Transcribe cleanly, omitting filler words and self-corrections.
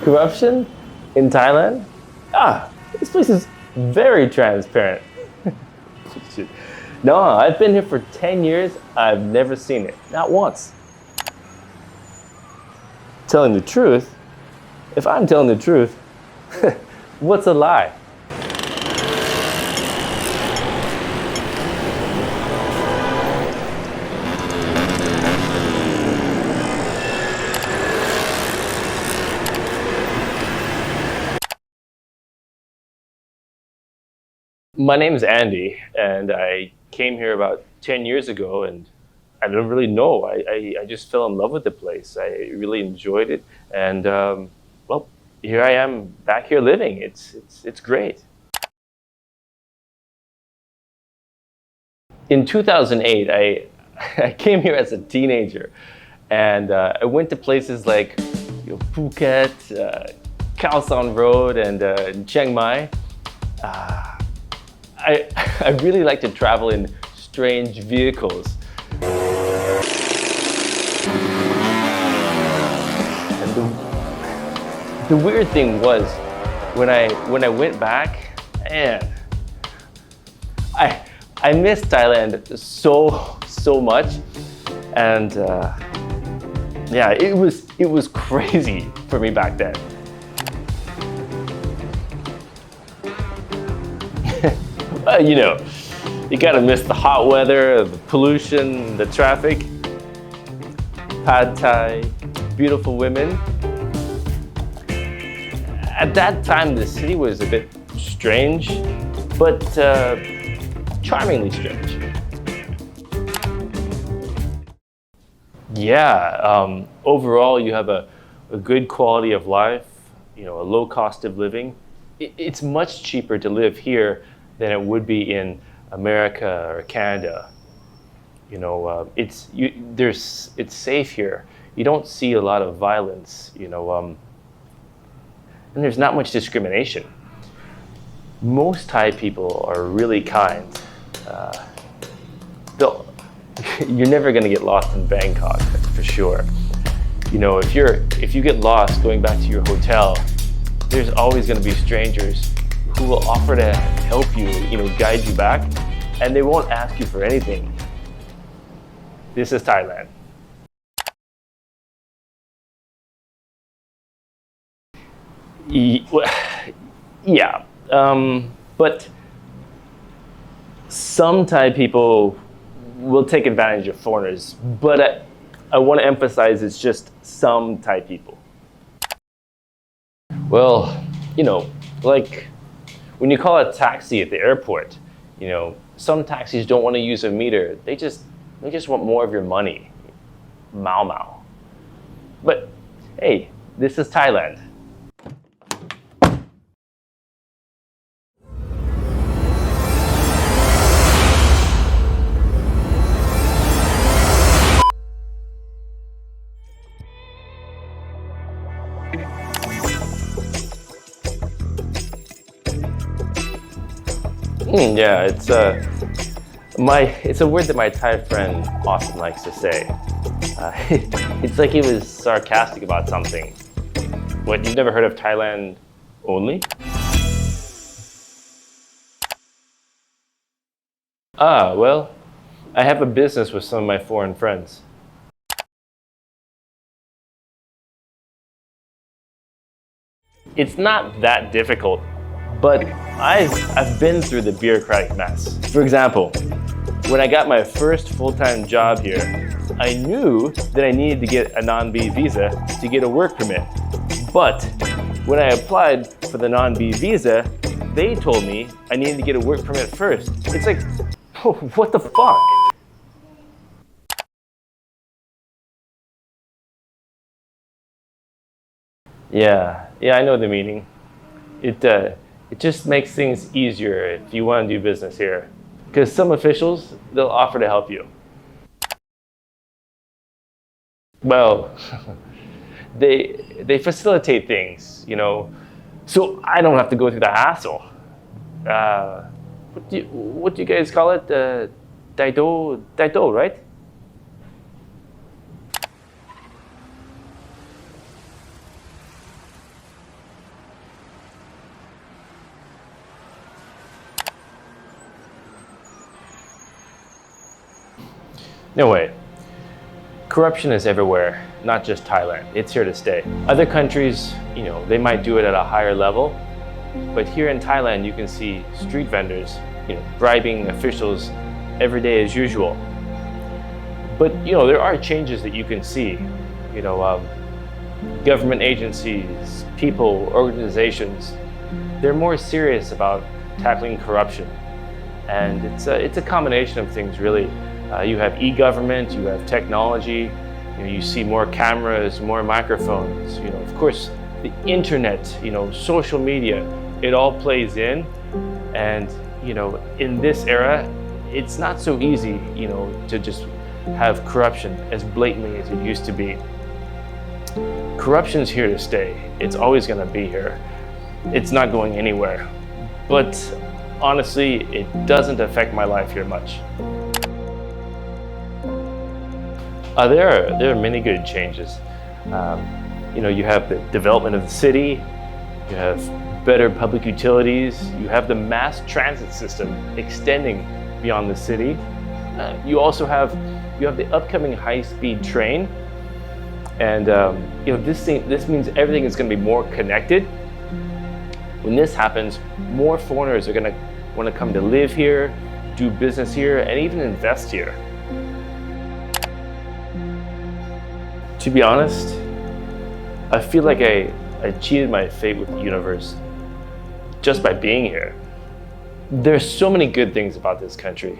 Corruption in Thailand? This place is very transparent. No, I've been here for 10 years. I've never seen it. Not once. Telling the truth? If I'm telling the truth, what's a lie? My name is Andy, and I came here about 10 years ago, and I don't really know. I just fell in love with the place. I really enjoyed it, and well, here I am back here living. It's great. In 2008, I came here as a teenager, and I went to places like Phuket, Khao San Road, and Chiang Mai. I really like to travel in strange vehicles. And the weird thing was, when I went back, man, I missed Thailand so much, and yeah, it was crazy for me back then. Well, you gotta miss the hot weather, the pollution, the traffic, pad thai, beautiful women. At that time, the city was a bit strange, but charmingly strange. Yeah, overall, you have a good quality of life, a low cost of living. It's much cheaper to live here than it would be in America or Canada. It's safe here. You don't see a lot of violence, and there's not much discrimination. Most Thai people are really kind. You're never gonna get lost in Bangkok, that's for sure. If you get lost going back to your hotel, there's always gonna be strangers who will offer to help you, guide you back, and they won't ask you for anything. This is Thailand. Yeah, but some Thai people will take advantage of foreigners, but I want to emphasize it's just some Thai people. Well, like when you call a taxi at the airport, some taxis don't want to use a meter. They just want more of your money. Mau mau. But hey, this is Thailand. Yeah, it's a word that my Thai friend often likes to say. It's like he was sarcastic about something. What, you've never heard of Thailand only? Well, I have a business with some of my foreign friends. It's not that difficult, but I've been through the bureaucratic mess. For example, when I got my first full-time job here, I knew that I needed to get a non-B visa to get a work permit. But when I applied for the non-B visa, they told me I needed to get a work permit first. It's like, what the fuck? Yeah, I know the meaning. It just makes things easier if you want to do business here. Because some officials, they'll offer to help you. Well, they facilitate things, so I don't have to go through the hassle. What do you guys call it? Daido, right? No way. Corruption is everywhere, not just Thailand. It's here to stay. Other countries, they might do it at a higher level, but here in Thailand, you can see street vendors, bribing officials every day as usual. But, there are changes that you can see. Government agencies, people, organizations, they're more serious about tackling corruption. And it's a combination of things, really. You have e-government, you have technology, you see more cameras, more microphones, of course, the internet, social media, it all plays in. And, in this era, it's not so easy, to just have corruption as blatantly as it used to be. Corruption's here to stay. It's always going to be here. It's not going anywhere. But honestly, it doesn't affect my life here much. There are many good changes. You have the development of the city, you have better public utilities, you have the mass transit system extending beyond the city. You also have the upcoming high-speed train, and this means everything is going to be more connected. When this happens, more foreigners are going to want to come to live here, do business here, and even invest here. To be honest, I feel like I cheated my fate with the universe just by being here. There's so many good things about this country.